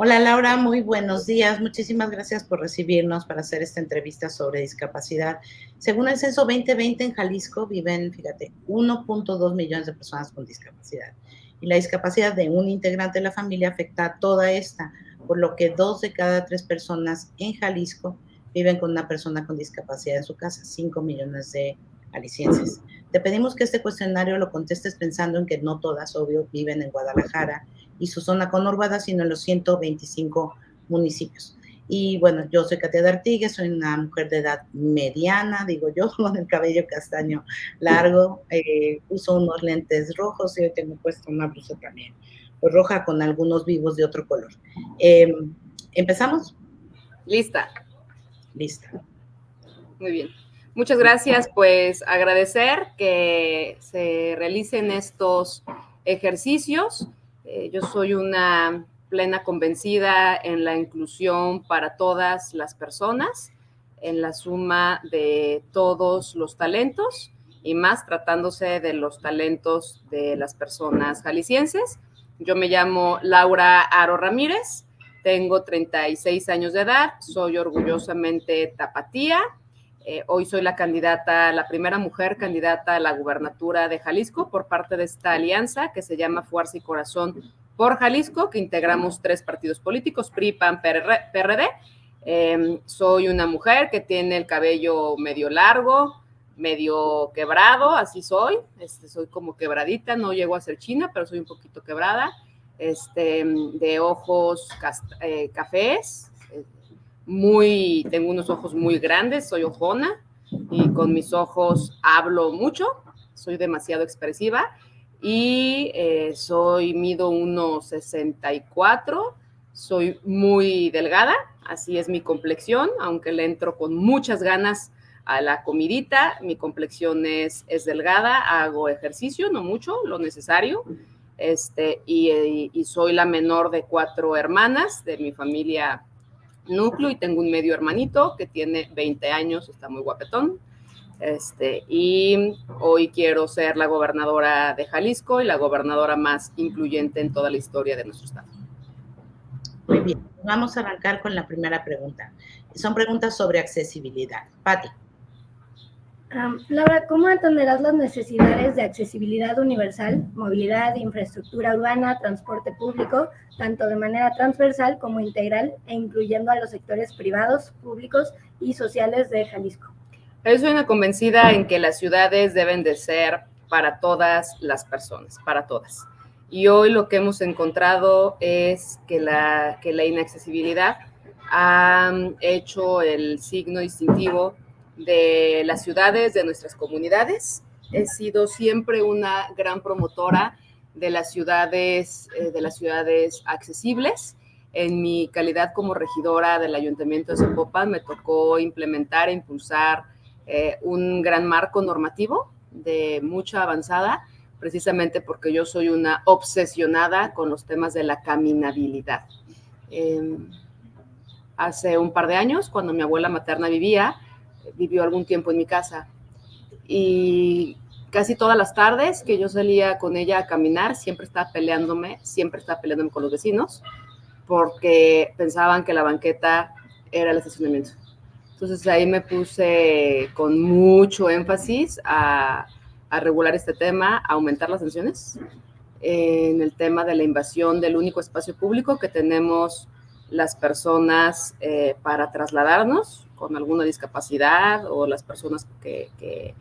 Hola Laura, muy buenos días. Muchísimas gracias por recibirnos para hacer esta entrevista sobre discapacidad. Según el Censo 2020 en Jalisco viven, fíjate, 1.2 millones de personas con discapacidad. Y la discapacidad de un integrante de la familia afecta a toda esta, por lo que 2 de cada 3 personas en Jalisco viven con una persona con discapacidad en su casa, 5 millones de jaliscienses. Te pedimos que este cuestionario lo contestes pensando en que no todas, obvio, viven en Guadalajara y su zona conurbada, sino en los 125 municipios. Y bueno, yo soy Katia de Artigues, soy una mujer de edad mediana, digo yo, con el cabello castaño largo, uso unos lentes rojos y hoy tengo puesto una blusa también, pues roja con algunos vivos de otro color. ¿Empezamos? Lista. Lista. Muy bien. Muchas gracias. Pues agradecer que se realicen estos ejercicios. Yo soy una plena convencida en la inclusión para todas las personas, en la suma de todos los talentos y más tratándose de los talentos de las personas jaliscienses. Yo me llamo Laura Aro Ramírez, tengo 36 años de edad, soy orgullosamente tapatía. Hoy soy la primera mujer candidata a la gubernatura de Jalisco por parte de esta alianza que se llama Fuerza y Corazón por Jalisco, que integramos 3 partidos políticos, PRI, PAN, PRD. Soy una mujer que tiene el cabello medio largo, medio quebrado, así soy. Soy como quebradita, no llego a ser china, pero soy un poquito quebrada. De ojos cafés, tengo unos ojos muy grandes, soy ojona y con mis ojos hablo mucho, soy demasiado expresiva y mido 1,64, soy muy delgada, así es mi complexión, aunque le entro con muchas ganas a la comidita, mi complexión es delgada, hago ejercicio, no mucho, lo necesario, y soy la menor de 4 hermanas de mi familia núcleo y tengo un medio hermanito que tiene 20 años, está muy guapetón. Y hoy quiero ser la gobernadora de Jalisco y la gobernadora más incluyente en toda la historia de nuestro estado. Muy bien, vamos a arrancar con la primera pregunta. Son preguntas sobre accesibilidad. Pati. Laura, ¿cómo atenderás las necesidades de accesibilidad universal, movilidad, infraestructura urbana, transporte público, tanto de manera transversal como integral e incluyendo a los sectores privados, públicos y sociales de Jalisco? Yo soy una convencida en que las ciudades deben de ser para todas las personas, para todas. Y hoy lo que hemos encontrado es que la inaccesibilidad ha hecho el signo distintivo de las ciudades, de nuestras comunidades. He sido siempre una gran promotora de las ciudades accesibles. En mi calidad como regidora del Ayuntamiento de Zapopan me tocó implementar e impulsar un gran marco normativo de mucha avanzada, precisamente porque yo soy una obsesionada con los temas de la caminabilidad. Hace un par de años, cuando mi abuela materna vivió algún tiempo en mi casa y casi todas las tardes que yo salía con ella a caminar, siempre estaba peleándome con los vecinos porque pensaban que la banqueta era el estacionamiento. Entonces ahí me puse con mucho énfasis a regular este tema, a aumentar las sanciones en el tema de la invasión del único espacio público que tenemos las personas para trasladarnos con alguna discapacidad o las personas que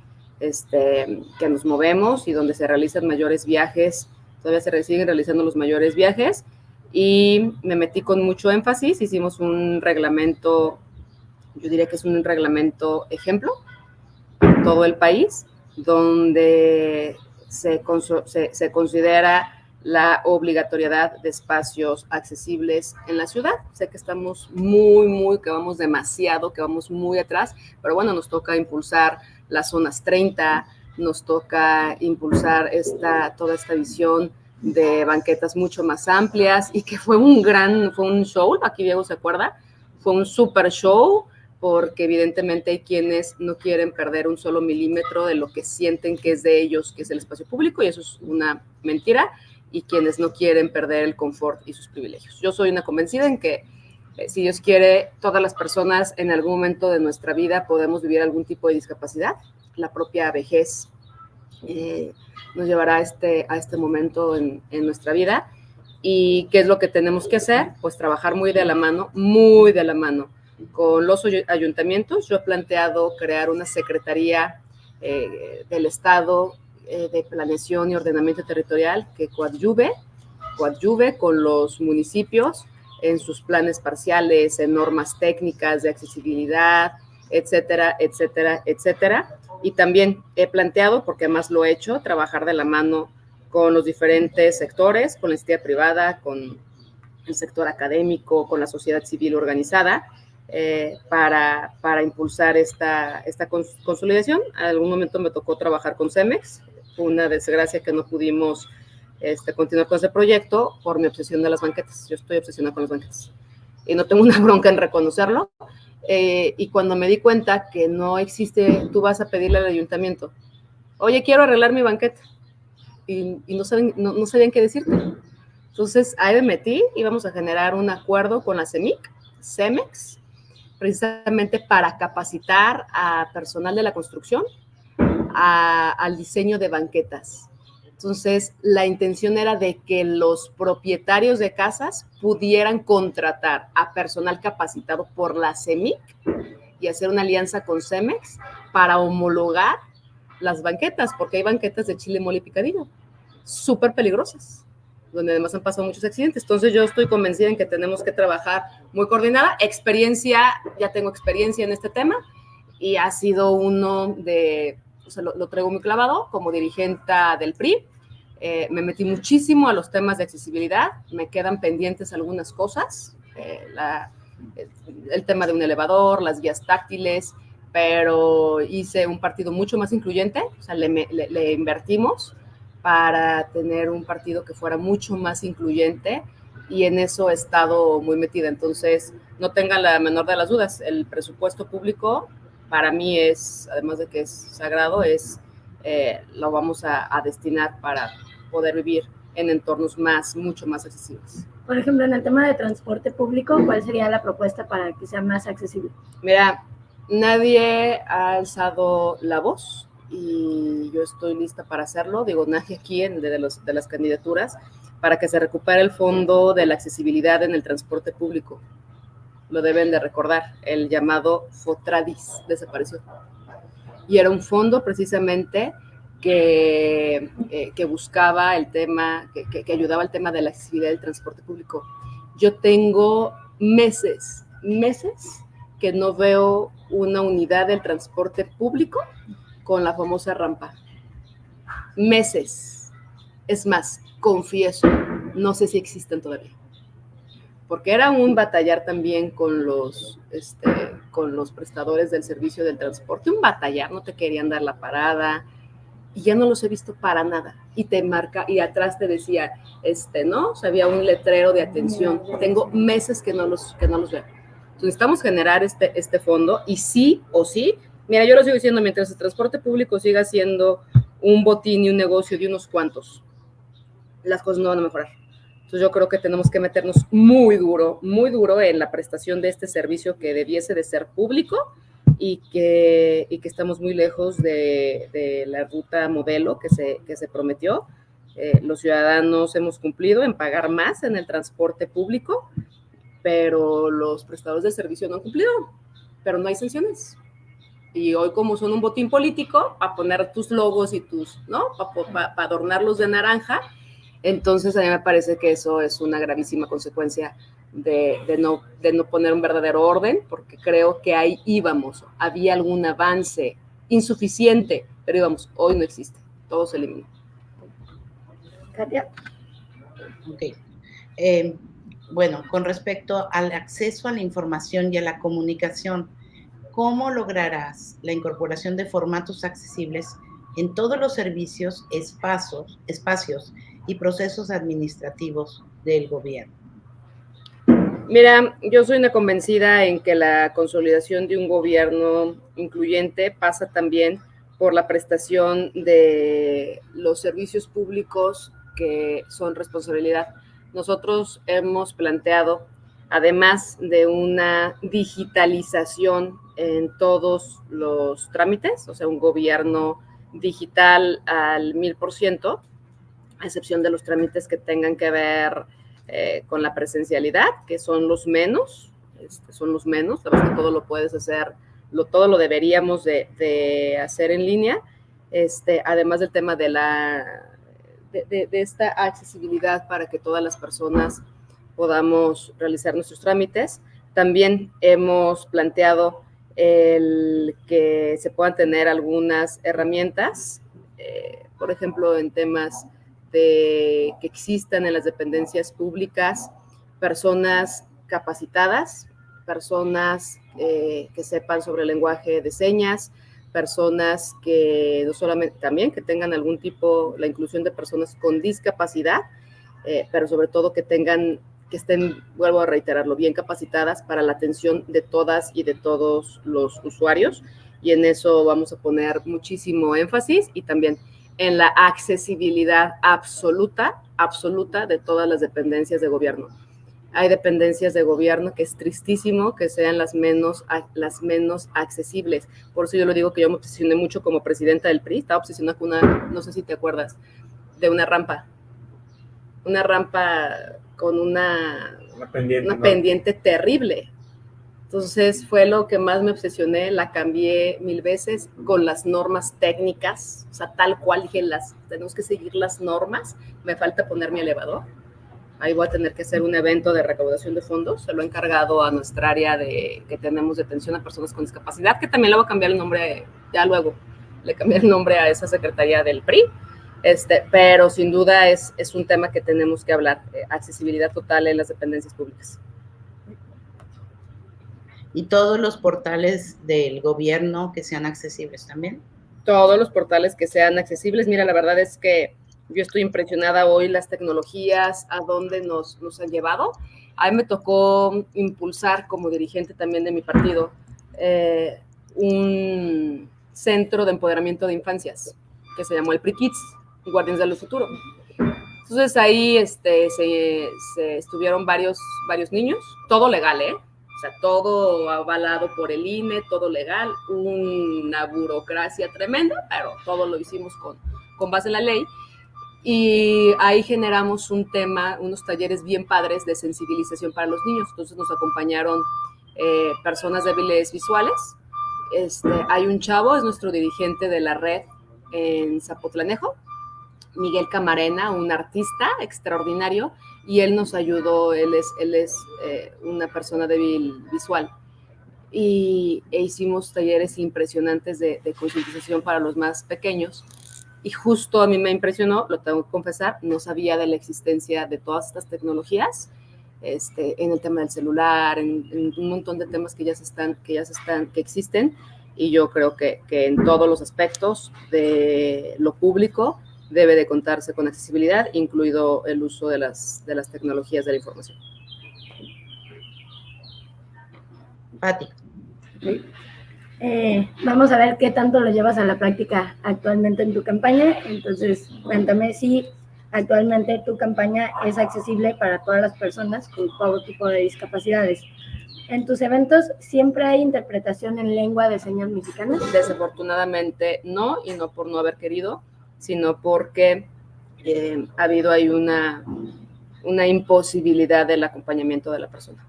nos movemos y donde se realizan mayores viajes, todavía se siguen realizando los mayores viajes, y me metí con mucho énfasis, hicimos un reglamento, yo diría que es un reglamento ejemplo en todo el país, donde se considera la obligatoriedad de espacios accesibles en la ciudad. Sé que estamos que vamos demasiado, que vamos muy atrás, pero bueno, nos toca impulsar las zonas 30, nos toca impulsar toda esta visión de banquetas mucho más amplias, y que fue un show, aquí Diego se acuerda, fue un super show, porque evidentemente hay quienes no quieren perder un solo milímetro de lo que sienten que es de ellos, que es el espacio público, y eso es una mentira. y quienes no quieren perder el confort y sus privilegios. Yo soy una convencida en que, si Dios quiere, todas las personas en algún momento de nuestra vida podemos vivir algún tipo de discapacidad. La propia vejez nos llevará a este momento en nuestra vida. ¿Y qué es lo que tenemos que hacer? Pues trabajar muy de la mano con los ayuntamientos. Yo he planteado crear una secretaría del Estado de Planeación y Ordenamiento Territorial que coadyuve con los municipios en sus planes parciales, en normas técnicas de accesibilidad, etcétera, etcétera, etcétera. Y también he planteado, porque además lo he hecho, trabajar de la mano con los diferentes sectores, con la iniciativa privada, con el sector académico, con la sociedad civil organizada, para impulsar esta consolidación. En algún momento me tocó trabajar con Cemex, fue una desgracia que no pudimos continuar con ese proyecto por mi obsesión de las banquetas. Yo estoy obsesionada con las banquetas y no tengo una bronca en reconocerlo. Y cuando me di cuenta que no existe, tú vas a pedirle al ayuntamiento, oye, quiero arreglar mi banqueta, y no sabían qué decirte. Entonces ahí me metí y vamos a generar un acuerdo con la Cemex, precisamente para capacitar a personal de la construcción al diseño de banquetas. Entonces, la intención era de que los propietarios de casas pudieran contratar a personal capacitado por la CEMIC y hacer una alianza con Cemex para homologar las banquetas, porque hay banquetas de chile, mole y picadillo, súper peligrosas, donde además han pasado muchos accidentes. Entonces, yo estoy convencida en que tenemos que trabajar muy coordinada. Ya tengo experiencia en este tema y ha sido uno de... O sea, lo traigo muy clavado como dirigente del PRI. Me metí muchísimo a los temas de accesibilidad, me quedan pendientes algunas cosas, el tema de un elevador, las guías táctiles, pero hice un partido mucho más incluyente, o sea, le invertimos para tener un partido que fuera mucho más incluyente, y en eso he estado muy metida. Entonces, no tengan la menor de las dudas, el presupuesto público para mí es, además de que es sagrado, lo vamos a destinar para poder vivir en entornos mucho más accesibles. Por ejemplo, en el tema de transporte público, ¿cuál sería la propuesta para que sea más accesible? Mira, nadie ha alzado la voz y yo estoy lista para hacerlo. Digo, nadie aquí de las candidaturas, para que se recupere el fondo de la accesibilidad en el transporte público. Lo deben de recordar, el llamado FOTRADIS desapareció. Y era un fondo precisamente que buscaba el tema, que ayudaba al tema de la accesibilidad del transporte público. Yo tengo meses que no veo una unidad del transporte público con la famosa rampa. Meses. Es más, confieso, no sé si existen todavía. Porque era un batallar también con los prestadores del servicio del transporte, un batallar, no te querían dar la parada, y ya no los he visto para nada, y te marca, y atrás te decía, ¿no? O sea, había un letrero de atención. Tengo meses que no los veo. Entonces, necesitamos generar este fondo, y sí o sí, mira, yo lo sigo diciendo, mientras el transporte público siga siendo un botín y un negocio de unos cuantos, las cosas no van a mejorar. Entonces, yo creo que tenemos que meternos muy duro en la prestación de este servicio que debiese de ser público, y que estamos muy lejos de la ruta modelo que se prometió. Los ciudadanos hemos cumplido en pagar más en el transporte público, pero los prestadores de servicio no han cumplido, pero no hay sanciones. Y hoy, como son un botín político, para poner tus logos y ¿no? Para adornarlos de naranja, entonces a mí me parece que eso es una gravísima consecuencia de no poner un verdadero orden, porque creo que ahí íbamos, había algún avance insuficiente, pero íbamos, hoy no existe, todo se eliminó. Katia. Ok. Bueno, con respecto al acceso a la información y a la comunicación, ¿cómo lograrás la incorporación de formatos accesibles en todos los servicios, espacios y procesos administrativos del gobierno? Mira, yo soy una convencida en que la consolidación de un gobierno incluyente pasa también por la prestación de los servicios públicos que son responsabilidad. Nosotros hemos planteado, además de una digitalización en todos los trámites, o sea, un gobierno digital al 1000%, a excepción de los trámites que tengan que ver con la presencialidad, que son los menos, la verdad es que todo lo puedes hacer, todo lo deberíamos de hacer en línea, además del tema de esta accesibilidad para que todas las personas podamos realizar nuestros trámites. También hemos planteado el que se puedan tener algunas herramientas, por ejemplo, en temas que existan en las dependencias públicas personas capacitadas, personas que sepan sobre el lenguaje de señas, personas que no solamente también que tengan algún tipo, la inclusión de personas con discapacidad, pero sobre todo que estén, vuelvo a reiterarlo, bien capacitadas para la atención de todas y de todos los usuarios, y en eso vamos a poner muchísimo énfasis, y también en la accesibilidad absoluta de todas las dependencias de gobierno. Hay dependencias de gobierno que es tristísimo que sean las menos accesibles. Por eso yo lo digo que yo me obsesioné mucho como presidenta del PRI, estaba obsesionada con no sé si te acuerdas, de una rampa con una pendiente terrible. Entonces fue lo que más me obsesioné, la cambié 1000 veces con las normas técnicas, o sea, tal cual dije, tenemos que seguir las normas, me falta poner mi elevador. Ahí voy a tener que hacer un evento de recaudación de fondos, se lo he encargado a nuestra área que tenemos de atención a personas con discapacidad, que también le voy a cambiar el nombre, ya luego le cambié el nombre a esa secretaría del PRI, pero sin duda es un tema que tenemos que hablar, accesibilidad total en las dependencias públicas. ¿Y todos los portales del gobierno que sean accesibles también? Todos los portales que sean accesibles. Mira, la verdad es que yo estoy impresionada hoy las tecnologías, a dónde nos han llevado. A mí me tocó impulsar como dirigente también de mi partido un centro de empoderamiento de infancias que se llamó el PRI Kids, Guardianes del Futuro. Entonces ahí se estuvieron varios niños, todo legal, o sea, todo avalado por el INE, todo legal, una burocracia tremenda, pero todo lo hicimos con base en la ley. Y ahí generamos un tema, unos talleres bien padres de sensibilización para los niños. Entonces nos acompañaron personas débiles visuales. Hay un chavo, es nuestro dirigente de la red en Zapotlanejo, Miguel Camarena, un artista extraordinario, y él nos ayudó, él es una persona débil visual. E hicimos talleres impresionantes de concientización para los más pequeños. Y justo a mí me impresionó, lo tengo que confesar, no sabía de la existencia de todas estas tecnologías, en el tema del celular, en un montón de temas que existen, y yo creo que en todos los aspectos de lo público debe de contarse con accesibilidad, incluido el uso de las tecnologías de la información. Pati. Sí. Vamos a ver qué tanto lo llevas a la práctica actualmente en tu campaña. Entonces, cuéntame si actualmente tu campaña es accesible para todas las personas con todo tipo de discapacidades. ¿En tus eventos siempre hay interpretación en lengua de señas mexicana? Desafortunadamente no, y no por no haber querido, sino porque ha habido ahí una imposibilidad del acompañamiento de la persona.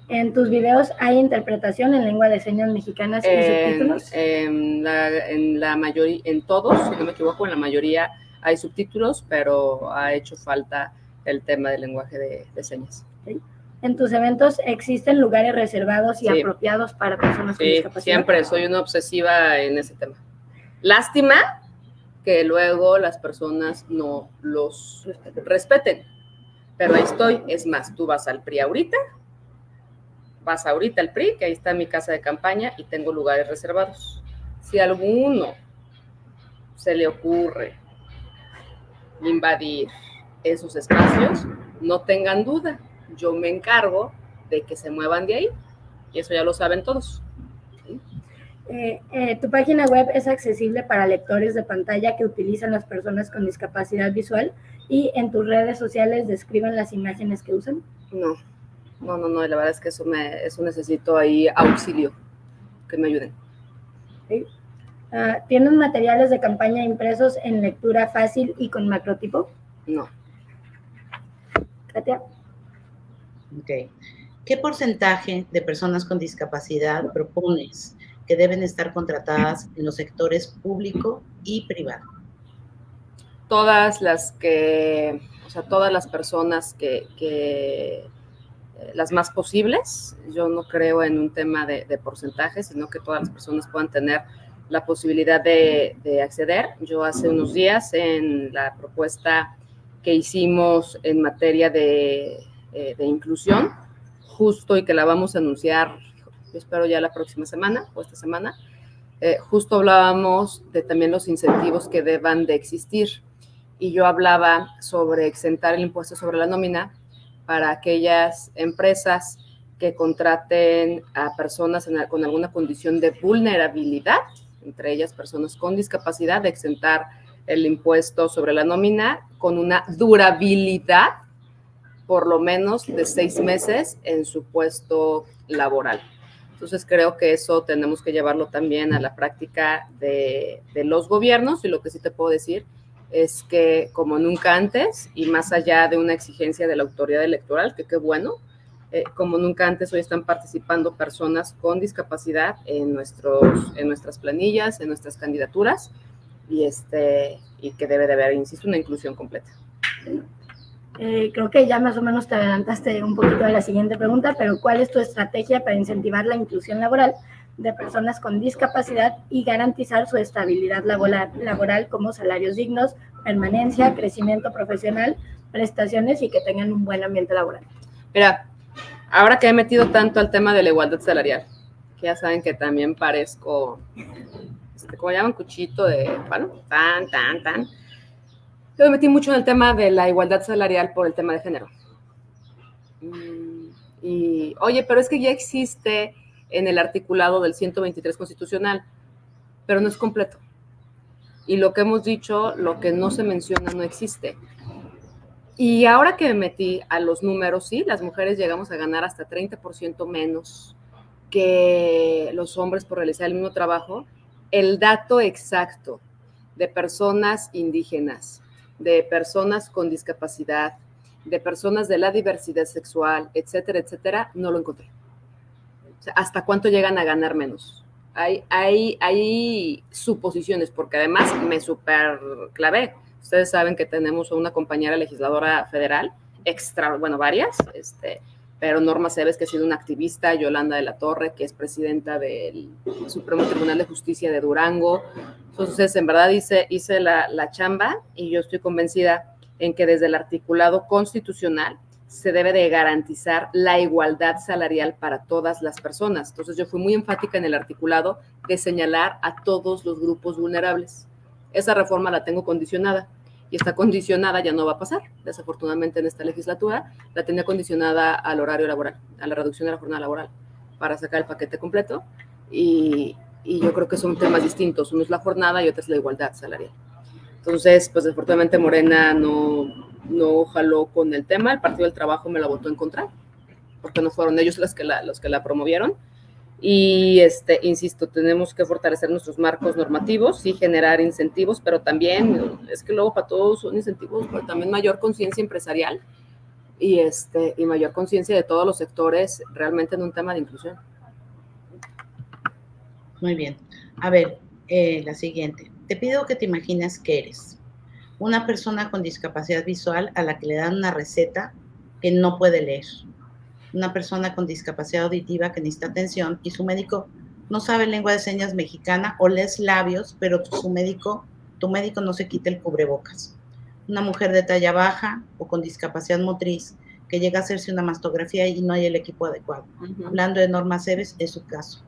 ¿En tus videos hay interpretación en lengua de señas mexicanas y subtítulos? En la mayoría, en todos, si no me equivoco, en la mayoría hay subtítulos, pero ha hecho falta el tema del lenguaje de señas. ¿Sí? ¿En tus eventos existen lugares reservados y apropiados para personas con discapacidad? Siempre, soy una obsesiva en ese tema. Lástima que luego las personas no los respeten, pero ahí estoy. Es más, tú vas al PRI ahorita al PRI, que ahí está mi casa de campaña y tengo lugares reservados. Si a alguno se le ocurre invadir esos espacios, no tengan duda, yo me encargo de que se muevan de ahí, y eso ya lo saben todos. Tu página web es accesible para lectores de pantalla que utilizan las personas con discapacidad visual, y en tus redes sociales describen las imágenes que usan. No, la verdad es que eso necesito ahí auxilio, que me ayuden. ¿Sí? ¿Tienen materiales de campaña impresos en lectura fácil y con macrotipo? No. Katia. Ok. ¿Qué porcentaje de personas con discapacidad propones que deben estar contratadas en los sectores público y privado? Todas las personas que las más posibles. Yo no creo en un tema de porcentaje, sino que todas las personas puedan tener la posibilidad de acceder. Yo hace unos días, en la propuesta que hicimos en materia de inclusión, justo, y que la vamos a anunciar, yo espero ya la próxima semana o esta semana, justo hablábamos de también los incentivos que deban de existir, y yo hablaba sobre exentar el impuesto sobre la nómina para aquellas empresas que contraten a personas con alguna condición de vulnerabilidad, entre ellas personas con discapacidad, de exentar el impuesto sobre la nómina con una durabilidad por lo menos de 6 meses en su puesto laboral. Entonces creo que eso tenemos que llevarlo también a la práctica de los gobiernos, y lo que sí te puedo decir es que como nunca antes, y más allá de una exigencia de la autoridad electoral, que qué bueno, como nunca antes hoy están participando personas con discapacidad en nuestras planillas, en nuestras candidaturas, y que debe de haber, insisto, una inclusión completa. Creo que ya más o menos te adelantaste un poquito a la siguiente pregunta, pero ¿cuál es tu estrategia para incentivar la inclusión laboral de personas con discapacidad y garantizar su estabilidad laboral, como salarios dignos, permanencia, crecimiento profesional, prestaciones y que tengan un buen ambiente laboral? Mira, ahora que he metido tanto al tema de la igualdad salarial, que ya saben que también parezco, como llaman, cuchito de palo, tan. Yo me metí mucho en el tema de la igualdad salarial por el tema de género. Y, oye, pero es que ya existe en el articulado del 123 constitucional, pero no es completo. Y lo que hemos dicho, lo que no se menciona, no existe. Y ahora que me metí a los números, sí, las mujeres llegamos a ganar hasta 30% menos que los hombres por realizar el mismo trabajo. El dato exacto de personas indígenas, de personas con discapacidad, de personas de la diversidad sexual, etcétera, etcétera, no lo encontré. O sea, ¿hasta cuánto llegan a ganar menos? Hay suposiciones, porque además me super clavé. Ustedes saben que tenemos una compañera legisladora federal, varias, pero Norma Cebes, que ha sido una activista, Yolanda de la Torre, que es presidenta del Supremo Tribunal de Justicia de Durango. Entonces, en verdad hice la chamba, y yo estoy convencida en que desde el articulado constitucional se debe de garantizar la igualdad salarial para todas las personas. Entonces, yo fui muy enfática en el articulado de señalar a todos los grupos vulnerables. Esa reforma la tengo condicionada, y está condicionada, ya no va a pasar, desafortunadamente en esta legislatura, la tenía condicionada al horario laboral, a la reducción de la jornada laboral, para sacar el paquete completo, y yo creo que son temas distintos. Uno es la jornada y otro es la igualdad salarial. Entonces, pues desafortunadamente Morena no jaló con el tema. El Partido del Trabajo me la votó en contra, porque no fueron ellos los que la promovieron. Y insisto, tenemos que fortalecer nuestros marcos normativos y generar incentivos, pero también es que luego para todos son incentivos, pero también mayor conciencia empresarial y mayor conciencia de todos los sectores realmente en un tema de inclusión. Muy bien. A ver, la siguiente. Te pido que te imagines que eres una persona con discapacidad visual a la que le dan una receta que no puede leer. Una persona con discapacidad auditiva que necesita atención y su médico no sabe lengua de señas mexicana o lees labios, pero tu médico no se quita el cubrebocas. Una mujer de talla baja o con discapacidad motriz que llega a hacerse una mastografía y no hay el equipo adecuado. Hablando de Norma Cebes, es su caso.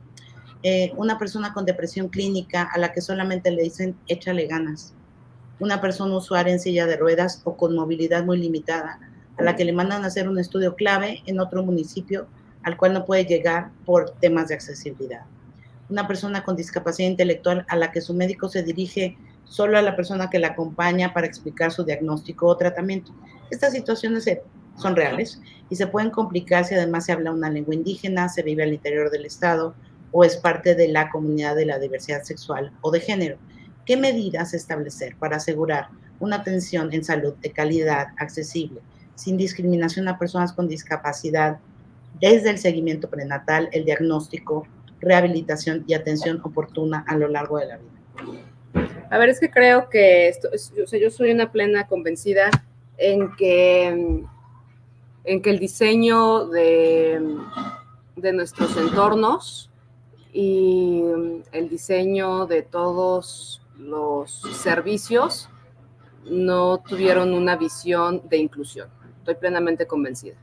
Una persona con depresión clínica a la que solamente le dicen échale ganas. Una persona usuaria en silla de ruedas o con movilidad muy limitada, a la que le mandan a hacer un estudio clave en otro municipio al cual no puede llegar por temas de accesibilidad. una persona con discapacidad intelectual a la que su médico se dirige solo a la persona que la acompaña para explicar su diagnóstico o tratamiento. Estas situaciones son reales y se pueden complicar si además se habla una lengua indígena, se vive al interior del estado o es parte de la comunidad de la diversidad sexual o de género. ¿Qué medidas establecer para asegurar una atención en salud de calidad, accesible, sin discriminación a personas con discapacidad, desde el seguimiento prenatal, el diagnóstico, rehabilitación y atención oportuna a lo largo de la vida? A ver, es que creo que yo soy una plena convencida en que el diseño de nuestros entornos y el diseño de todos los servicios no tuvieron una visión de inclusión. Estoy plenamente convencida.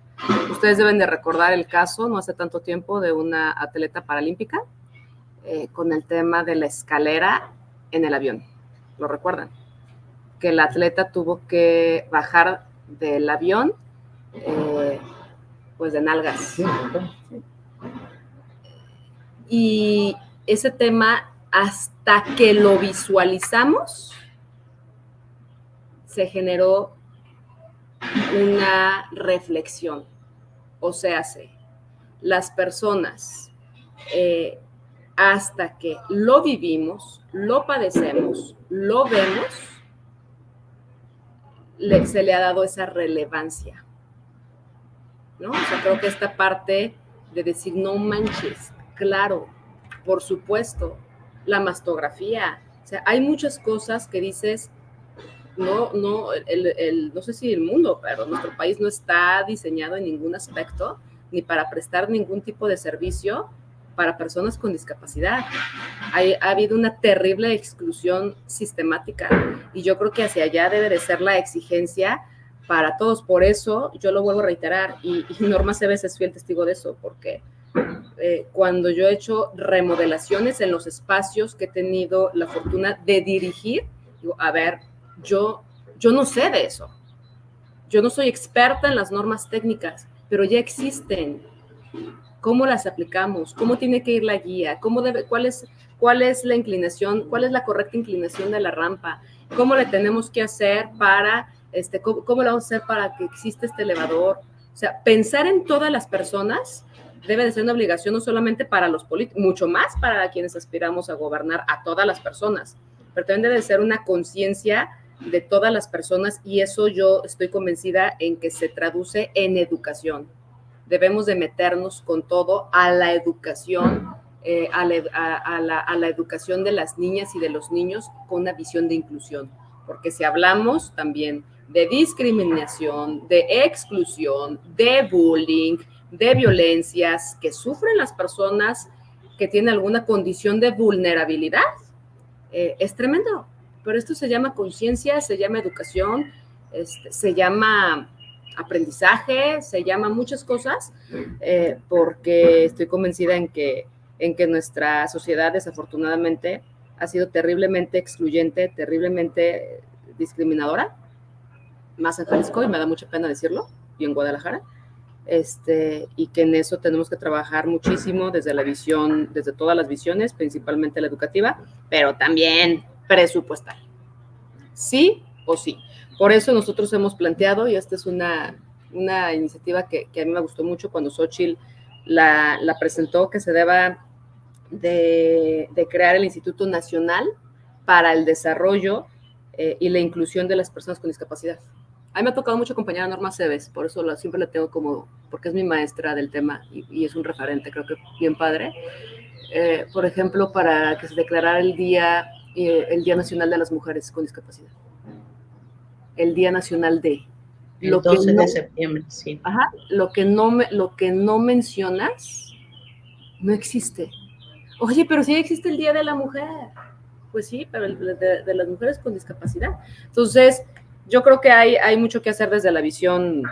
Ustedes deben de recordar el caso, no hace tanto tiempo, de una atleta paralímpica con el tema de la escalera en el avión. ¿Lo recuerdan? Que la atleta tuvo que bajar del avión pues de nalgas. Y ese tema, hasta que lo visualizamos, se generó una reflexión. O sea, las personas, hasta que lo vivimos, lo padecemos, lo vemos, se le ha dado esa relevancia, ¿no? O sea, creo que esta parte de decir, no manches, claro, por supuesto, la mastografía, o sea, hay muchas cosas que dices, no sé si el mundo, pero nuestro país no está diseñado en ningún aspecto, ni para prestar ningún tipo de servicio para personas con discapacidad. Ha habido una terrible exclusión sistemática y yo creo que hacia allá debe de ser la exigencia para todos. Por eso yo lo vuelvo a reiterar y Norma Cebes es fiel testigo de eso, porque cuando yo he hecho remodelaciones en los espacios que he tenido la fortuna de dirigir, digo, a ver, yo no sé de eso. Yo no soy experta en las normas técnicas, pero ya existen. ¿Cómo las aplicamos? ¿Cómo tiene que ir la guía? ¿Cuál es la inclinación? ¿Cuál es la correcta inclinación de la rampa? ¿Cómo le tenemos que hacer para, cómo le vamos a hacer para que exista este elevador? O sea, pensar en todas las personas debe de ser una obligación no solamente para los políticos, mucho más para quienes aspiramos a gobernar a todas las personas, pero también debe de ser una conciencia de todas las personas y eso yo estoy convencida en que se traduce en educación. Debemos de meternos con todo a la educación, a la educación de las niñas y de los niños con una visión de inclusión, porque si hablamos también de discriminación, de exclusión, de bullying, de violencias que sufren las personas que tienen alguna condición de vulnerabilidad, es tremendo. Pero esto se llama conciencia, se llama educación, se llama aprendizaje, se llama muchas cosas, porque estoy convencida en que nuestra sociedad desafortunadamente ha sido terriblemente excluyente, terriblemente discriminadora, más en Jalisco, y me da mucha pena decirlo, y en Guadalajara, y que en eso tenemos que trabajar muchísimo desde la visión, desde todas las visiones, principalmente la educativa, pero también presupuestal. Sí o sí. Por eso nosotros hemos planteado, y esta es una iniciativa que a mí me gustó mucho cuando Xóchitl la presentó, que se deba de crear el Instituto Nacional para el Desarrollo y la Inclusión de las Personas con Discapacidad. A mí me ha tocado mucho acompañar a Norma Cebes, por eso siempre la tengo como, porque es mi maestra del tema y es un referente, creo que bien padre. Por ejemplo, para que se declarara el Día Nacional de las Mujeres con Discapacidad. El Día Nacional de... El 12 de septiembre, sí. Ajá, lo que no mencionas no existe. Oye, pero sí existe el Día de la Mujer. Pues sí, pero de las mujeres con discapacidad. Entonces, yo creo que hay mucho que hacer desde la visión,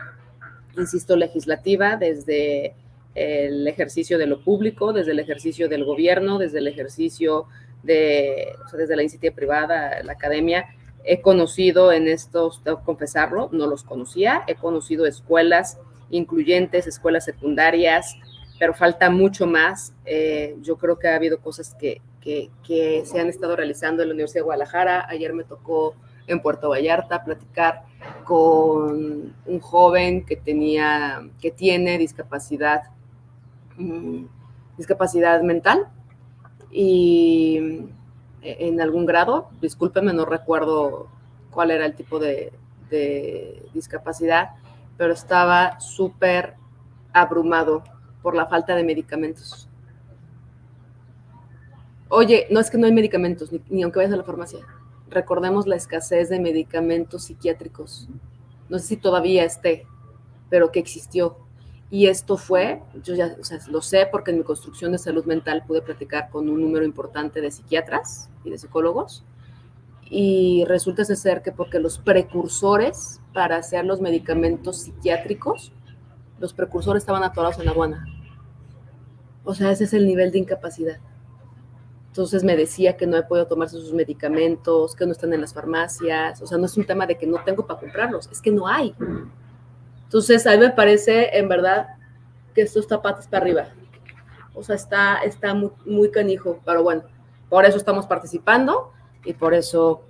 insisto, legislativa, desde el ejercicio de lo público, desde el ejercicio del gobierno, desde el ejercicio desde la iniciativa privada, la academia. He conocido en estos, tengo que confesarlo, no los conocía, he conocido escuelas incluyentes, escuelas secundarias, pero falta mucho más. Yo creo que ha habido cosas que se han estado realizando en la Universidad de Guadalajara. Ayer me tocó en Puerto Vallarta platicar con un joven que tiene discapacidad mental y en algún grado, discúlpeme, no recuerdo cuál era el tipo de discapacidad, pero estaba súper abrumado por la falta de medicamentos. Oye, no es que no hay medicamentos, ni aunque vayas a la farmacia. Recordemos la escasez de medicamentos psiquiátricos. No sé si todavía esté, pero que existió. Y esto fue, yo ya lo sé porque en mi construcción de salud mental pude platicar con un número importante de psiquiatras y de psicólogos, y resulta ser que porque los precursores para hacer los medicamentos psiquiátricos, los precursores estaban atorados en la aduana. O sea, ese es el nivel de incapacidad. Entonces me decía que no he podido tomarse sus medicamentos, que no están en las farmacias. O sea, no es un tema de que no tengo para comprarlos, es que no hay. Entonces, a mí me parece, en verdad, que esto está patas para arriba. O sea, está muy, muy canijo. Pero bueno, por eso estamos participando y por eso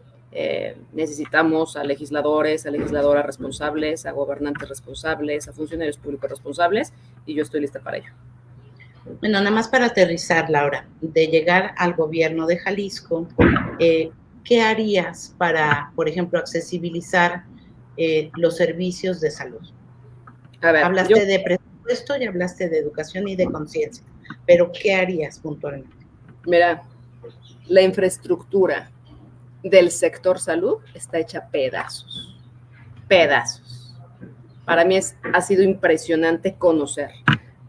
necesitamos a legisladores, a legisladoras responsables, a gobernantes responsables, a funcionarios públicos responsables, y yo estoy lista para ello. Bueno, nada más para aterrizar, Laura, de llegar al gobierno de Jalisco, ¿qué harías para, por ejemplo, accesibilizar los servicios de salud? A ver, hablaste de presupuesto y hablaste de educación y de conciencia, pero ¿qué harías puntualmente? Mira, la infraestructura del sector salud está hecha pedazos. Pedazos. Para mí ha sido impresionante conocer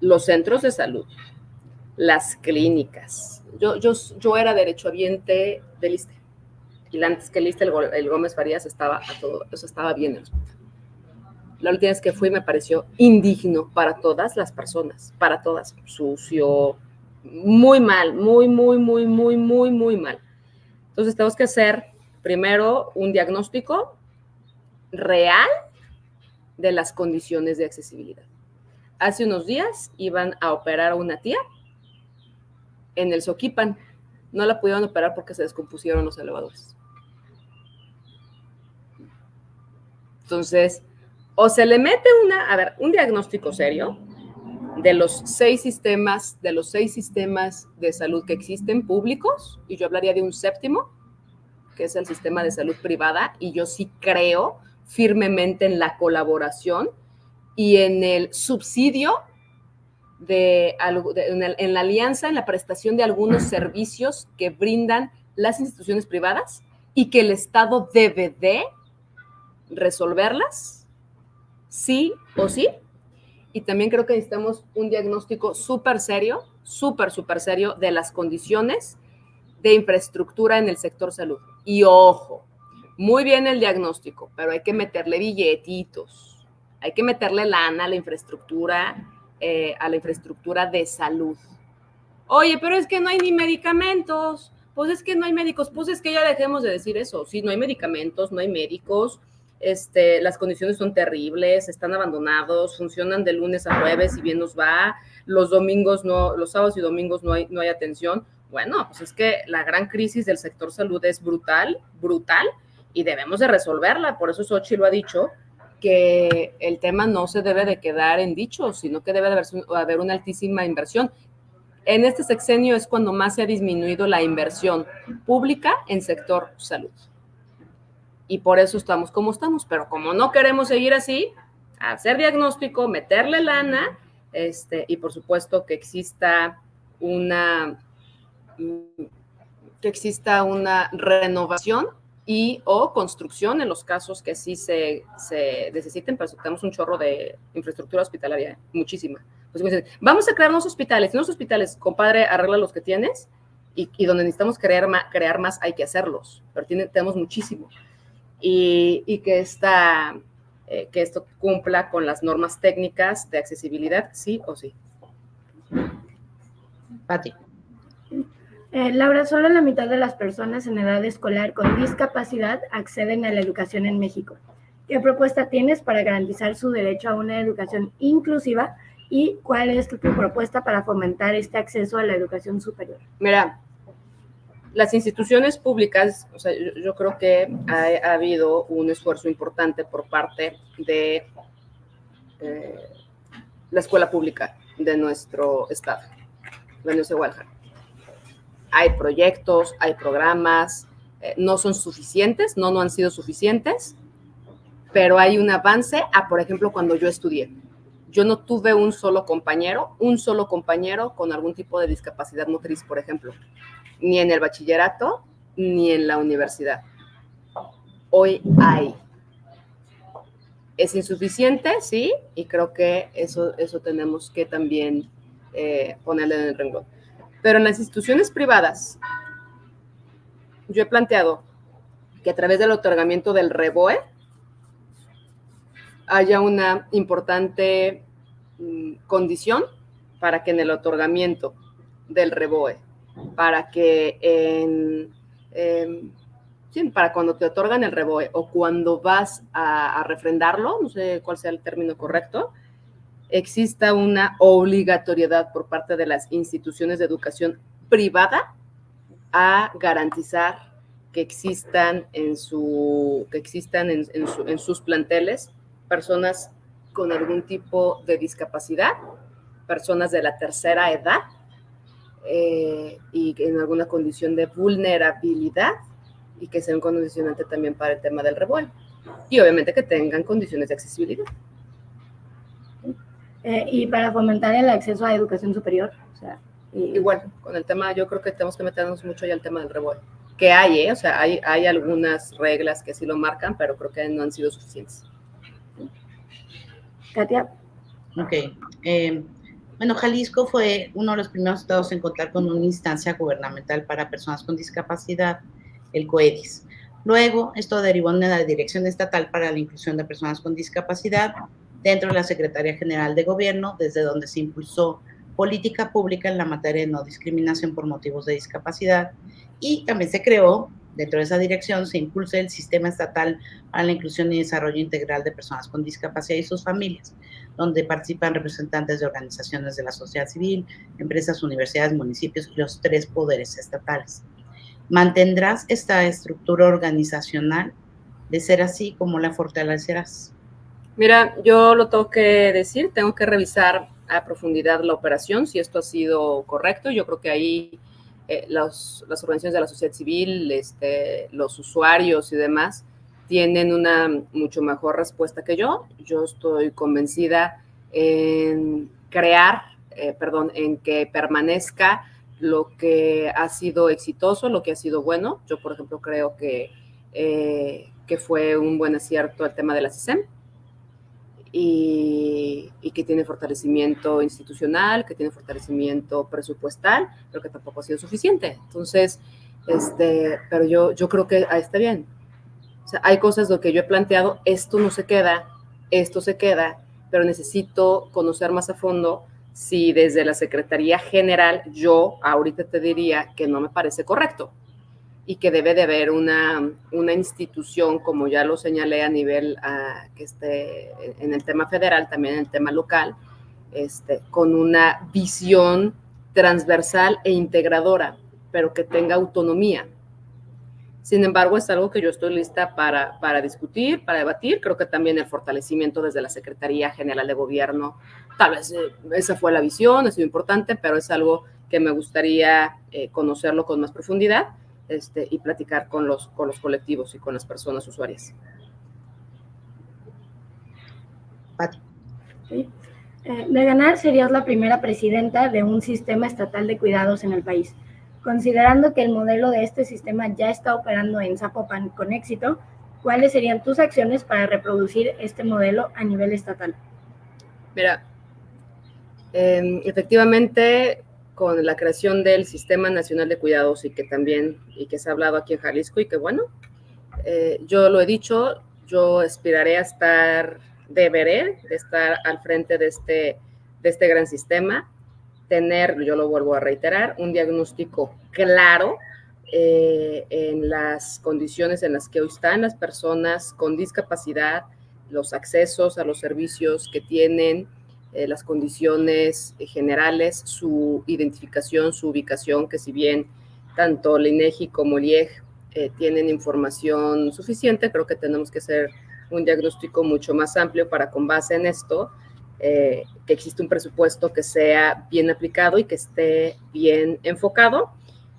los centros de salud, las clínicas. Yo era derechohabiente del ISSSTE, y antes que el ISSSTE, el Gómez Farías estaba bien en el hospital. La última vez que fui me pareció indigno para todas las personas, para todas, sucio, muy mal, muy, muy, muy, muy, muy, muy mal. Entonces tenemos que hacer primero un diagnóstico real de las condiciones de accesibilidad. Hace unos días iban a operar a una tía en el Soquipan. No la pudieron operar porque se descompusieron los elevadores. Entonces, o se le mete un diagnóstico serio de los 6 sistemas de salud que existen públicos, y yo hablaría de un 7º, que es el sistema de salud privada, y yo sí creo firmemente en la colaboración y en el subsidio en la alianza, en la prestación de algunos servicios que brindan las instituciones privadas y que el Estado debe de resolverlas, sí o sí. Y también creo que necesitamos un diagnóstico súper serio de las condiciones de infraestructura en el sector salud. Y ojo, muy bien el diagnóstico, pero hay que meterle billetitos, hay que meterle lana a la infraestructura de salud. Oye, pero es que no hay ni medicamentos, pues es que no hay médicos, pues es que ya dejemos de decir eso. Sí, no hay medicamentos, no hay médicos, las condiciones son terribles, están abandonados, funcionan de lunes a jueves y bien nos va, los sábados y domingos no hay atención. Bueno, pues es que la gran crisis del sector salud es brutal, y debemos de resolverla. Por eso Xochitl lo ha dicho, que el tema no se debe de quedar en dichos, sino que debe de haber una altísima inversión. En este sexenio es cuando más se ha disminuido la inversión pública en sector salud. Y por eso estamos como estamos. Pero como no queremos seguir así, hacer diagnóstico, meterle lana, y por supuesto que exista una renovación o construcción en los casos que sí se necesiten, pero tenemos un chorro de infraestructura hospitalaria, muchísima. Pues, vamos a crear unos hospitales, compadre, arregla los que tienes, y donde necesitamos crear más hay que hacerlos, pero tenemos muchísimo. Y que esto cumpla con las normas técnicas de accesibilidad, sí o sí. Pati. Laura, solo la mitad de las personas en edad escolar con discapacidad acceden a la educación en México. ¿Qué propuesta tienes para garantizar su derecho a una educación inclusiva ¿Y cuál es tu propuesta para fomentar este acceso a la educación superior? Mira, las instituciones públicas, o sea, yo creo que ha habido un esfuerzo importante por parte de la escuela pública de nuestro estado, de nuestro Guadalajara. Hay proyectos, hay programas, no son suficientes, no han sido suficientes, pero hay un avance por ejemplo, cuando yo estudié. Yo no tuve un solo compañero con algún tipo de discapacidad motriz, por ejemplo, ni en el bachillerato, ni en la universidad. Hoy hay. ¿Es insuficiente? Sí, y creo que eso tenemos que también ponerle en el renglón. Pero en las instituciones privadas, yo he planteado que a través del otorgamiento del REBOE haya una importante condición para que en el otorgamiento del REBOE, para que para cuando te otorgan el REBOE o cuando vas a refrendarlo, no sé cuál sea el término correcto, exista una obligatoriedad por parte de las instituciones de educación privada a garantizar que existan en sus planteles personas con algún tipo de discapacidad, personas de la tercera edad y en alguna condición de vulnerabilidad y que sea un condicionante también para el tema del REBOE. Y obviamente que tengan condiciones de accesibilidad. Y para fomentar el acceso a educación superior, o sea, igual, con el tema, yo creo que tenemos que meternos mucho ya al tema del REBOE, que hay, o sea, hay algunas reglas que sí lo marcan, pero creo que no han sido suficientes. Katia. Ok. Bueno, Jalisco fue uno de los primeros estados en contar con una instancia gubernamental para personas con discapacidad, el COEDIS. Luego, esto derivó en la Dirección Estatal para la Inclusión de Personas con Discapacidad dentro de la Secretaría General de Gobierno, desde donde se impulsó política pública en la materia de no discriminación por motivos de discapacidad, y también se creó, dentro de esa dirección, se impulsa el Sistema Estatal para la Inclusión y Desarrollo Integral de Personas con Discapacidad y sus familias, donde participan representantes de organizaciones de la sociedad civil, empresas, universidades, municipios y los 3 poderes estatales. ¿Mantendrás esta estructura organizacional? De ser así, ¿cómo la fortalecerás? Mira, yo lo tengo que decir, tengo que revisar a profundidad la operación, si esto ha sido correcto. Yo creo que ahí las organizaciones de la sociedad civil, los usuarios y demás, tienen una mucho mejor respuesta que yo. Yo estoy convencida en en que permanezca lo que ha sido exitoso, lo que ha sido bueno. Yo, por ejemplo, creo que fue un buen acierto el tema de la CISEM. Y que tiene fortalecimiento institucional, que tiene fortalecimiento presupuestal, pero que tampoco ha sido suficiente. Entonces, pero yo creo que ahí está bien. O sea, hay cosas lo que yo he planteado, esto no se queda, esto se queda, pero necesito conocer más a fondo si desde la Secretaría General yo ahorita te diría que no me parece correcto y que debe de haber una institución, como ya lo señalé a nivel que esté en el tema federal, también en el tema local, con una visión transversal e integradora, pero que tenga autonomía. Sin embargo, es algo que yo estoy lista para discutir, para debatir. Creo que también el fortalecimiento desde la Secretaría General de Gobierno, tal vez esa fue la visión, ha sido importante, pero es algo que me gustaría conocerlo con más profundidad. Y platicar con los colectivos y con las personas usuarias. Sí. De ganar, serías la primera presidenta de un sistema estatal de cuidados en el país. Considerando que el modelo de este sistema ya está operando en Zapopan con éxito, ¿cuáles serían tus acciones para reproducir este modelo a nivel estatal? Mira, efectivamente, con la creación del Sistema Nacional de Cuidados y que se ha hablado aquí en Jalisco y que bueno, yo lo he dicho, yo aspiraré a deberé de estar al frente de este gran sistema, tener, yo lo vuelvo a reiterar, un diagnóstico claro en las condiciones en las que hoy están las personas con discapacidad, los accesos a los servicios que tienen, las condiciones generales, su identificación, su ubicación, que si bien tanto el INEGI como el IEG tienen información suficiente, creo que tenemos que hacer un diagnóstico mucho más amplio para, con base en esto, que existe un presupuesto que sea bien aplicado y que esté bien enfocado.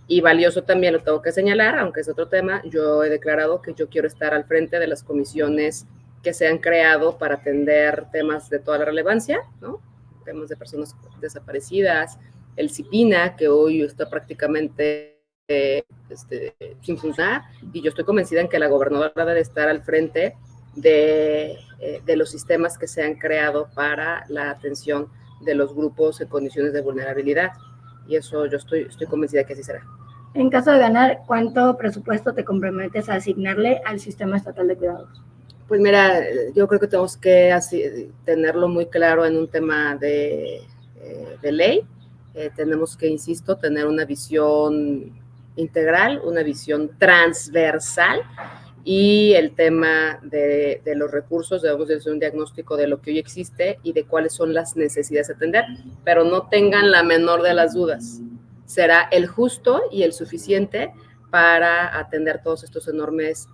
Y valioso también, lo tengo que señalar, aunque es otro tema, yo he declarado que yo quiero estar al frente de las comisiones que se han creado para atender temas de toda la relevancia, ¿no? Temas de personas desaparecidas, el CIPINA, que hoy está prácticamente sin funcionar, y yo estoy convencida en que la gobernadora debe estar al frente de los sistemas que se han creado para la atención de los grupos en condiciones de vulnerabilidad. Y eso yo estoy convencida que así será. En caso de ganar, ¿cuánto presupuesto te comprometes a asignarle al Sistema Estatal de Cuidados? Pues mira, yo creo que tenemos que tenerlo muy claro en un tema de ley. Tenemos que, insisto, tener una visión integral, una visión transversal, y el tema de los recursos, debemos de hacer un diagnóstico de lo que hoy existe y de cuáles son las necesidades a atender, pero no tengan la menor de las dudas. Será el justo y el suficiente para atender todos estos enormes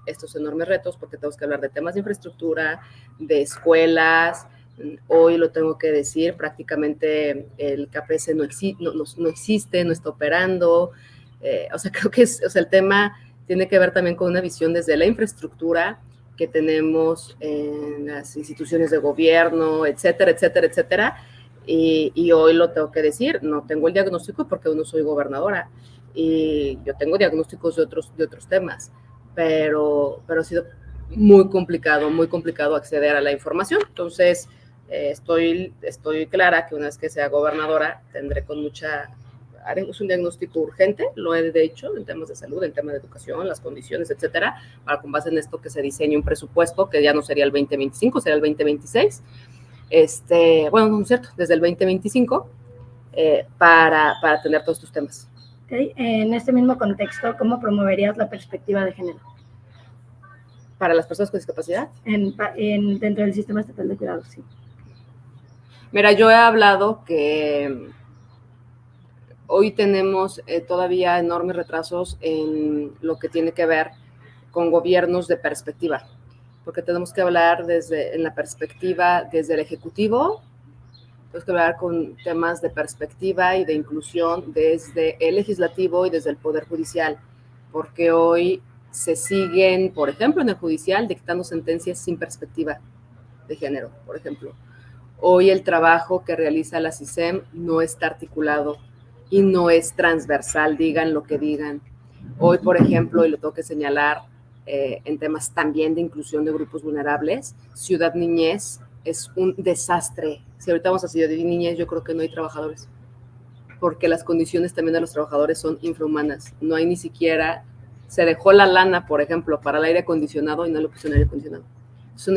retos, porque tenemos que hablar de temas de infraestructura, de escuelas. Hoy lo tengo que decir, prácticamente el CAPESE no existe, no está operando. Creo que el tema tiene que ver también con una visión desde la infraestructura que tenemos en las instituciones de gobierno, etcétera, etcétera, etcétera. Y hoy lo tengo que decir, no tengo el diagnóstico porque aún no soy gobernadora, y yo tengo diagnósticos de otros temas, pero ha sido muy complicado acceder a la información. Entonces, estoy clara que una vez que sea gobernadora haremos un diagnóstico urgente, lo he hecho en temas de salud, en temas de educación, las condiciones, etcétera, para, con base en esto, que se diseñe un presupuesto que ya no sería el 2025, será el 2026. Bueno, no es cierto, desde el 2025, para atender todos estos temas. Okay. En este mismo contexto, ¿cómo promoverías la perspectiva de género? ¿Para las personas con discapacidad? Dentro del Sistema Estatal de Cuidados, sí. Mira, yo he hablado que hoy tenemos todavía enormes retrasos en lo que tiene que ver con gobiernos de perspectiva, porque tenemos que hablar en la perspectiva desde el Ejecutivo, tenemos que hablar con temas de perspectiva y de inclusión desde el Legislativo y desde el Poder Judicial, porque hoy se siguen, por ejemplo, en el Judicial, dictando sentencias sin perspectiva de género, por ejemplo. Hoy el trabajo que realiza la CISEM no está articulado y no es transversal, digan lo que digan. Hoy, por ejemplo, y lo tengo que señalar, en temas también de inclusión de grupos vulnerables, Ciudad Niñez es un desastre. Si ahorita vamos a Ciudad Niñez, yo creo que no hay trabajadores, porque las condiciones también de los trabajadores son infrahumanas. No hay ni siquiera, se dejó la lana, por ejemplo, para el aire acondicionado y no lo pusieron aire acondicionado. Es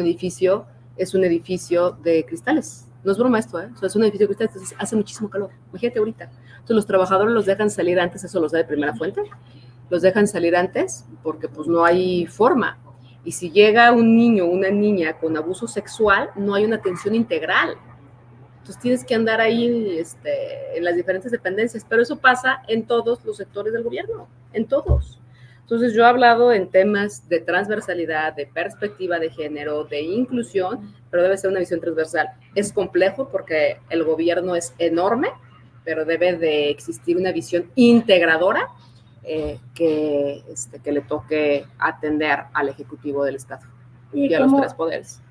un edificio de cristales. No es broma esto, es un edificio de cristales, entonces hace muchísimo calor. Imagínate ahorita. Entonces los trabajadores los dejan salir antes, eso lo sabe de primera fuente, los dejan salir antes porque pues no hay forma. Y si llega un niño o una niña con abuso sexual, no hay una atención integral. Entonces tienes que andar ahí en las diferentes dependencias, pero eso pasa en todos los sectores del gobierno, en todos. Entonces yo he hablado en temas de transversalidad, de perspectiva de género, de inclusión, pero debe ser una visión transversal. Es complejo porque el gobierno es enorme, pero debe de existir una visión integradora que le toque atender al Ejecutivo del Estado y a los tres poderes.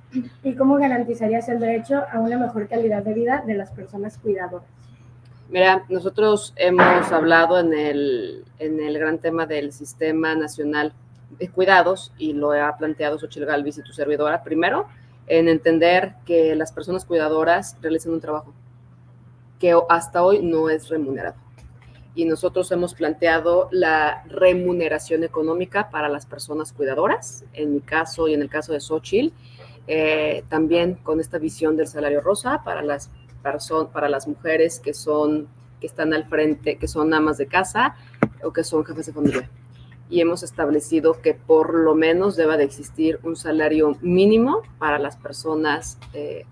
¿Y cómo garantizarías el derecho a una mejor calidad de vida de las personas cuidadoras? Mira, nosotros hemos hablado en el gran tema del Sistema Nacional de Cuidados, y lo ha planteado Xochitl Gálvez y tu servidora, primero, en entender que las personas cuidadoras realizan un trabajo que hasta hoy no es remunerado. Y nosotros hemos planteado la remuneración económica para las personas cuidadoras, en mi caso y en el caso de Xochitl, también con esta visión del salario rosa para las mujeres que están al frente, que son amas de casa o que son jefes de familia. Y hemos establecido que por lo menos deba de existir un salario mínimo para las personas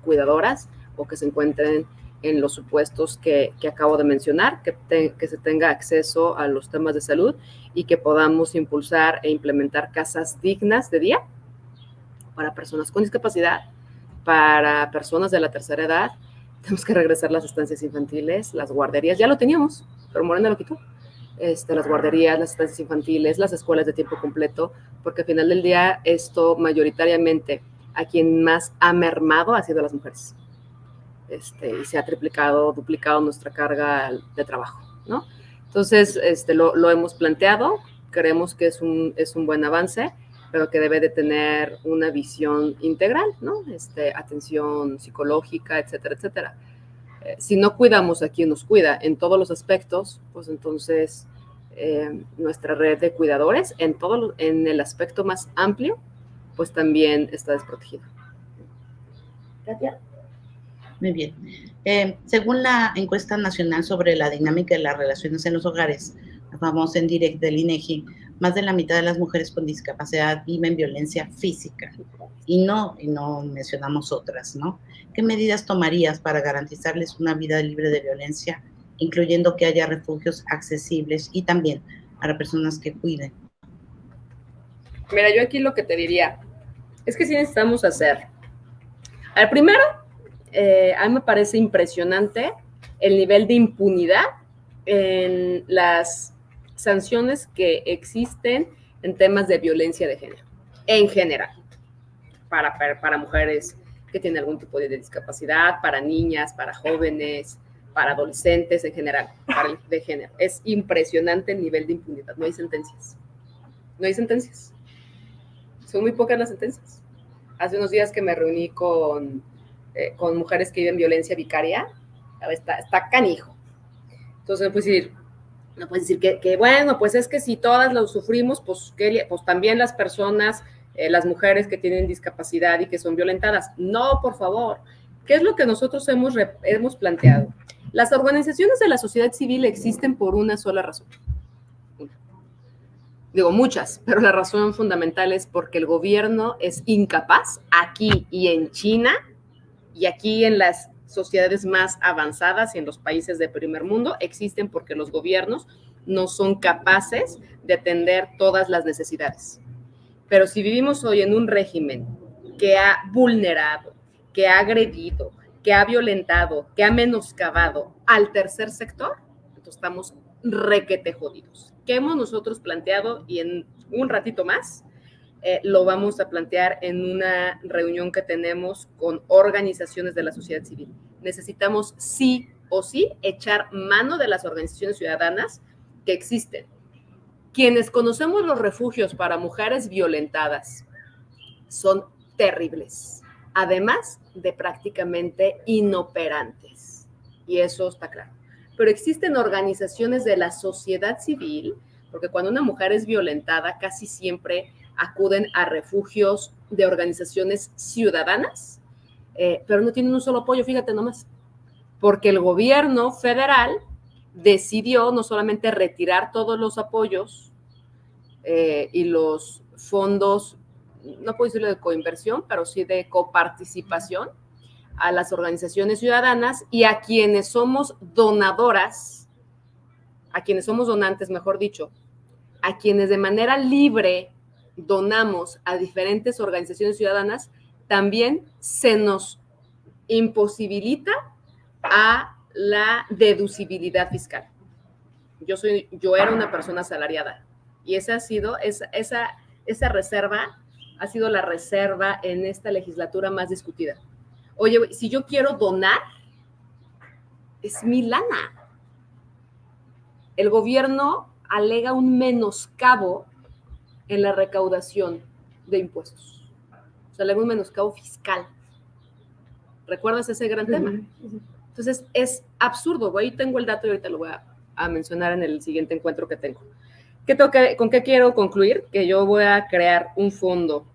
cuidadoras, o que se encuentren en los supuestos que acabo de mencionar, que se tenga acceso a los temas de salud y que podamos impulsar e implementar casas dignas de día para personas con discapacidad, para personas de la tercera edad. Tenemos que regresar las estancias infantiles, las guarderías, ya lo teníamos, pero Morena lo quitó. Las guarderías, las estancias infantiles, las escuelas de tiempo completo, porque al final del día esto mayoritariamente a quien más ha mermado ha sido a las mujeres. Y se ha triplicado, duplicado nuestra carga de trabajo, ¿no? Entonces, lo hemos planteado, creemos que es un buen avance, pero que debe de tener una visión integral, ¿no? Atención psicológica, etcétera, etcétera. Si no cuidamos a quien nos cuida en todos los aspectos, pues entonces nuestra red de cuidadores en el aspecto más amplio, pues también está desprotegida. Gracias. Muy bien. Según la encuesta nacional sobre la dinámica de las relaciones en los hogares, la famosa ENDIRECT del INEGI, más de la mitad de las mujeres con discapacidad viven violencia física y no mencionamos otras, ¿no? ¿Qué medidas tomarías para garantizarles una vida libre de violencia, incluyendo que haya refugios accesibles y también para personas que cuiden? Mira, yo aquí lo que te diría es que sí necesitamos hacer. Al primero, a mí me parece impresionante el nivel de impunidad en las sanciones que existen en temas de violencia de género, en general, para mujeres que tienen algún tipo de discapacidad, para niñas, para jóvenes, para adolescentes en general, para el de género. Es impresionante el nivel de impunidad. No hay sentencias. No hay sentencias. Son muy pocas las sentencias. Hace unos días que me reuní con mujeres que viven violencia vicaria, está canijo. Entonces no puedes decir que bueno, pues es que si todas lo sufrimos, pues también las personas, las mujeres que tienen discapacidad y que son violentadas. No, por favor. ¿Qué es lo que nosotros hemos planteado? Las organizaciones de la sociedad civil existen por una sola razón. Digo muchas, pero la razón fundamental es porque el gobierno es incapaz, aquí y en China, y aquí en las sociedades más avanzadas y en los países de primer mundo, existen porque los gobiernos no son capaces de atender todas las necesidades. Pero si vivimos hoy en un régimen que ha vulnerado, que ha agredido, que ha violentado, que ha menoscabado al tercer sector, entonces estamos requete jodidos. ¿Qué hemos nosotros planteado? Y en un ratito más lo vamos a plantear en una reunión que tenemos con organizaciones de la sociedad civil. Necesitamos sí o sí echar mano de las organizaciones ciudadanas que existen. Quienes conocemos los refugios para mujeres violentadas son terribles, además de prácticamente inoperantes, y eso está claro. Pero existen organizaciones de la sociedad civil, porque cuando una mujer es violentada, casi siempre acuden a refugios de organizaciones ciudadanas, pero no tienen un solo apoyo, fíjate nomás, porque el gobierno federal decidió no solamente retirar todos los apoyos y los fondos, no puedo decirlo de coinversión, pero sí de coparticipación a las organizaciones ciudadanas y a quienes somos donadoras, a quienes somos donantes, mejor dicho, a quienes de manera libre donamos a diferentes organizaciones ciudadanas, también se nos imposibilita a la deducibilidad fiscal. Yo era una persona asalariada y esa reserva ha sido la reserva en esta legislatura más discutida. Oye, si yo quiero donar, es mi lana. El gobierno alega un menoscabo en la recaudación de impuestos. O sea, alega un menoscabo fiscal. ¿Recuerdas ese gran tema? Entonces, es absurdo. Ahí tengo el dato y ahorita lo voy a mencionar en el siguiente encuentro que tengo. ¿Con qué quiero concluir? Que yo voy a crear un fondo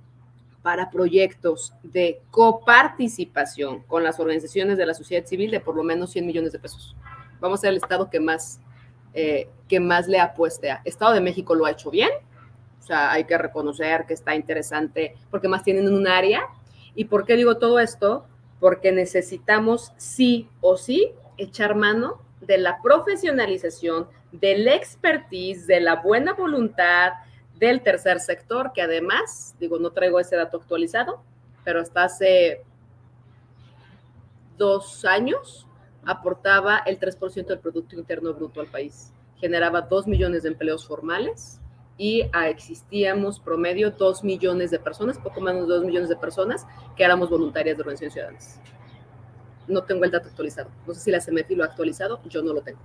para proyectos de coparticipación con las organizaciones de la sociedad civil de por lo menos 100 millones de pesos. Vamos a ser el estado que más le apueste a. Estado de México lo ha hecho bien, o sea, hay que reconocer que está interesante porque más tienen un área. ¿Y por qué digo todo esto? porque necesitamos sí o sí echar mano de la profesionalización, del expertise, de la buena voluntad del tercer sector, que además, digo, no traigo ese dato actualizado, pero hasta hace 2 años aportaba el 3% del Producto Interno Bruto al país. Generaba 2 millones de empleos formales y existíamos promedio 2 millones de personas, poco menos de 2 millones de personas que éramos voluntarias de organizaciones ciudadanas. No tengo el dato actualizado. No sé si la CEMEFI lo ha actualizado, yo no lo tengo.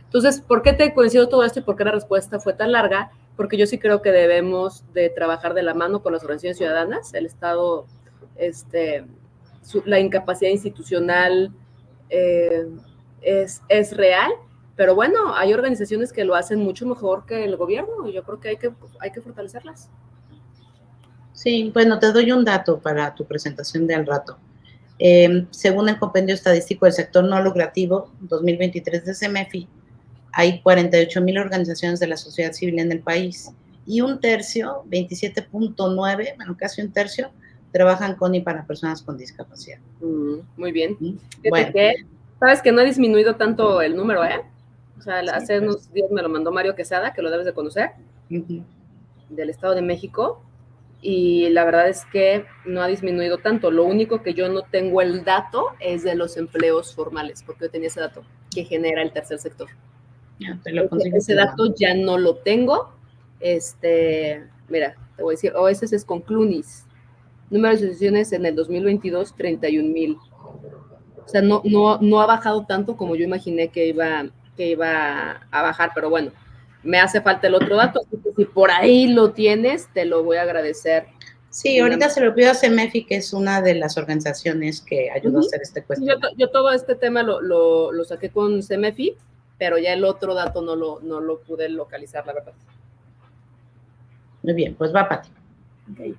Entonces, ¿por qué te coincido todo esto y por qué la respuesta fue tan larga? Porque yo sí creo que debemos de trabajar de la mano con las organizaciones ciudadanas. El Estado, la incapacidad institucional es real, pero bueno, hay organizaciones que lo hacen mucho mejor que el gobierno y yo creo que hay que fortalecerlas. Sí, bueno, te doy un dato para tu presentación de al rato. Según el compendio estadístico del sector no lucrativo 2023 de CEMEFI, hay 48,000 organizaciones de la sociedad civil en el país y un tercio, 27.9, bueno, casi un tercio, trabajan con y para personas con discapacidad. Muy bien. Bueno. Sabes que no ha disminuido tanto el número, ¿eh? O sea, sí, hace unos días me lo mandó Mario Quesada, que lo debes de conocer, del Estado de México, y la verdad es que no ha disminuido tanto. Lo único que yo no tengo el dato es de los empleos formales, porque yo tenía ese dato que genera el tercer sector. Ese dato ya no lo tengo. Mira, te voy a decir, ese es con Clunis. Número de asociaciones en el 2022, 31,000. O sea, no ha bajado tanto como yo imaginé que iba a bajar, pero bueno, me hace falta el otro dato, así que si por ahí lo tienes, te lo voy a agradecer. Sí, ahorita se lo pido a CEMEFI, que es una de las organizaciones que ayudó a hacer este cuestionario. Yo todo este tema lo saqué con CEMEFI, pero ya el otro dato no lo pude localizar, la verdad. Muy bien, pues va, Pati. Okay.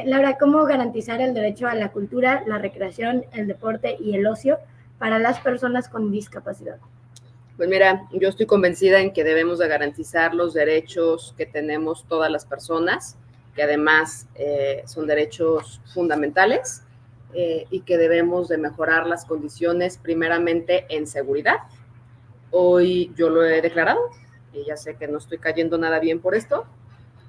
Laura, ¿cómo garantizar el derecho a la cultura, la recreación, el deporte y el ocio para las personas con discapacidad? Pues mira, yo estoy convencida en que debemos de garantizar los derechos que tenemos todas las personas, que además son derechos fundamentales, y que debemos de mejorar las condiciones primeramente en seguridad. Hoy yo lo he declarado, y ya sé que no estoy cayendo nada bien por esto,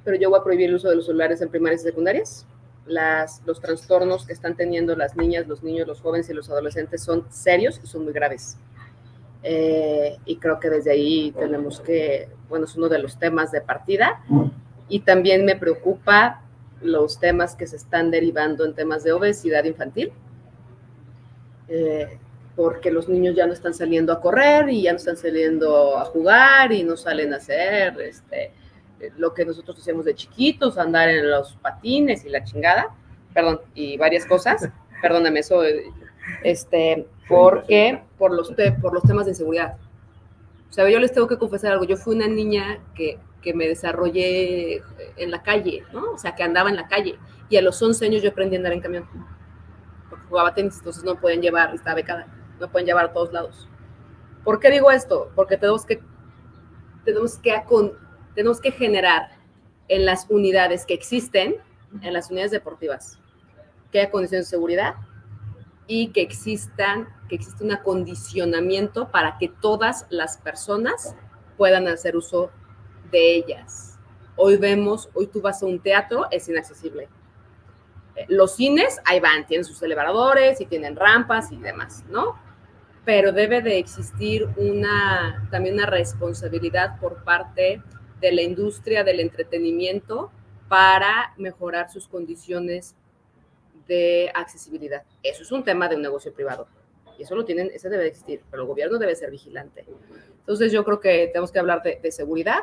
pero yo voy a prohibir el uso de los celulares en primarias y secundarias. Los trastornos que están teniendo las niñas, los niños, los jóvenes y los adolescentes son serios y son muy graves. Y creo que desde ahí tenemos que, bueno, es uno de los temas de partida. Y también me preocupa los temas que se están derivando en temas de obesidad infantil, porque los niños ya no están saliendo a correr y ya no están saliendo a jugar y no salen a hacer lo que nosotros hacíamos de chiquitos, andar en los patines y la chingada, perdón, y varias cosas, perdóname eso, porque por los temas de inseguridad. O sea, yo les tengo que confesar algo, yo fui una niña que me desarrollé en la calle, ¿no? O sea, que andaba en la calle, y a los 11 años yo aprendí a andar en camión, porque jugaba tenis, entonces no pueden llevar, estaba becada, no pueden llevar a todos lados. ¿Por qué digo esto? Porque tenemos que generar en las unidades que existen, en las unidades deportivas, que haya condiciones de seguridad y que exista un acondicionamiento para que todas las personas puedan hacer uso de ellas. Hoy tú vas a un teatro, es inaccesible. Los cines, ahí van, tienen sus elevadores y tienen rampas y demás, ¿no? Pero debe de existir también una responsabilidad por parte de la industria del entretenimiento para mejorar sus condiciones de accesibilidad. Eso es un tema de un negocio privado. Y eso debe de existir, pero el gobierno debe ser vigilante. Entonces yo creo que tenemos que hablar de seguridad,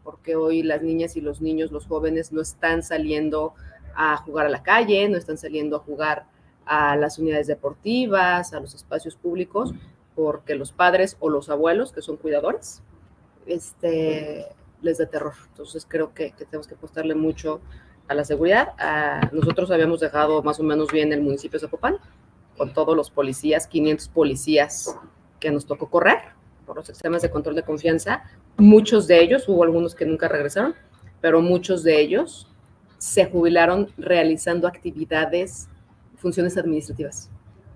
porque hoy las niñas y los niños, los jóvenes, no están saliendo a jugar a la calle, no están saliendo a jugar a las unidades deportivas, a los espacios públicos, porque los padres o los abuelos, que son cuidadores, les da terror. Entonces creo que tenemos que apostarle mucho a la seguridad. Nosotros habíamos dejado más o menos bien el municipio de Zapopan, con todos los policías, 500 policías que nos tocó correr por los sistemas de control de confianza. Muchos de ellos, hubo algunos que nunca regresaron, pero muchos de ellos se jubilaron realizando actividades, funciones administrativas.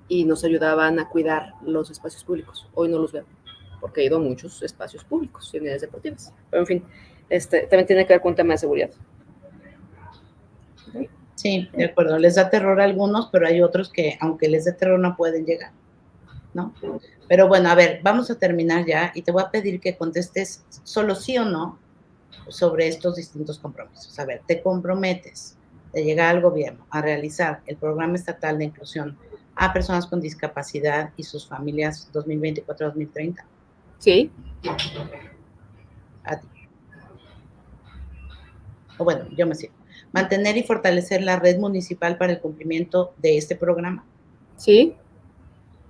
y nos ayudaban a cuidar los espacios públicos. Hoy no los veo, porque he ido a muchos espacios públicos y unidades deportivas. Pero en fin, también tiene que ver con un tema de seguridad. Sí, de acuerdo. Les da terror a algunos, pero hay otros que, aunque les dé terror, no pueden llegar, ¿no? Pero bueno, a ver, vamos a terminar ya y te voy a pedir que contestes solo sí o no sobre estos distintos compromisos. A ver, ¿te comprometes de llegar al gobierno a realizar el Programa Estatal de Inclusión a Personas con Discapacidad y sus familias 2024-2030? Sí. A ti. O bueno, yo me sigo. Mantener y fortalecer la red municipal para el cumplimiento de este programa. Sí.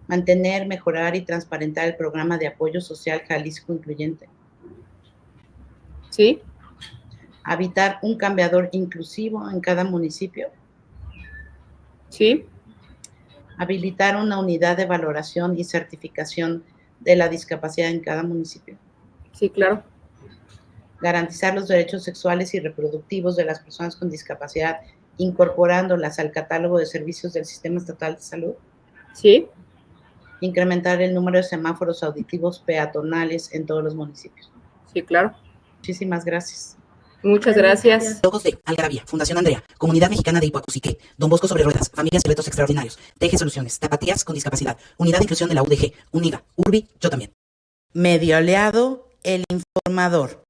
Mantener, mejorar y transparentar el programa de apoyo social Jalisco Incluyente. Sí. Habitar un cambiador inclusivo en cada municipio. Sí. Habilitar una unidad de valoración y certificación de la discapacidad en cada municipio. Sí, claro. Garantizar los derechos sexuales y reproductivos de las personas con discapacidad, incorporándolas al catálogo de servicios del Sistema Estatal de Salud. Sí. Incrementar el número de semáforos auditivos peatonales en todos los municipios. Sí, claro. Muchísimas gracias. Muchas gracias. Logos de Algarabía, Fundación Andrea, Comunidad Mexicana de Ipacusique, Don Bosco sobre Ruedas, Familias y Retos Extraordinarios, Teje Soluciones, Tapatías con Discapacidad, Unidad de Inclusión de la UDG, UNIVA, URBI, Yo También. Medio aliado, El Informador.